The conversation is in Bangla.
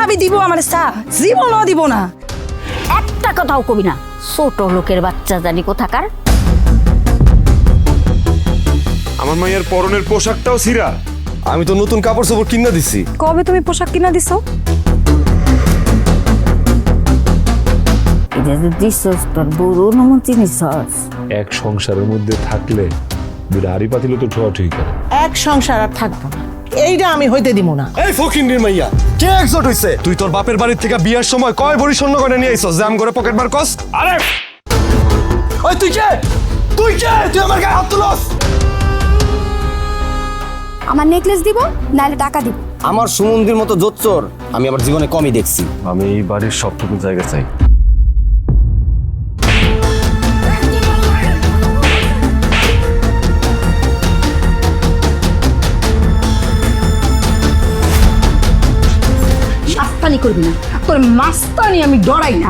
ভাবি দিব আমার চা? জীবনও দিব না। একটা কথাও কবি না, ছোট লোকের বাচ্চা জানি কোথাকার। আমার মায়ের পরনের পোশাকটাও ছিঁড়া। আমি তো নতুন কাপড় চোপড় কিনা দিছি। কবে তুমি পোশাক কিনা দিছো? এটা যে দিছস তোর বউর অনুমতি নিছস? এক সংসারের মধ্যে থাকলে দুটা হাড়ি পাতিলে তো ঠোয়া ঠিক করে। এক সংসার আর থাকবো না, এইটা আমি হইতে দিব না। এই ফকিন্নির মাইয়া, কে একজোট হইছে? তুই তোর বাপের বাড়ির থেকে বিয়ার সময় কয় ভরি স্বর্ণ গয়না নিয়ে আইছস যে আম করে পকেট বার কস? আরে ওই তুই কে? তুই কে? তুই আমার গায়ে হাত তুলস? আমার নেকলেস দিব নাহলে টাকা দিব। আমার সুমন্দির মতো জোচ্চোর আমি আমার জীবনে কমই দেখছি। আমি এই বাড়ির সবটুকু জায়গা চাই। মাস্তানি করবি না, তোর মাস্তানি আমি ডরাই না।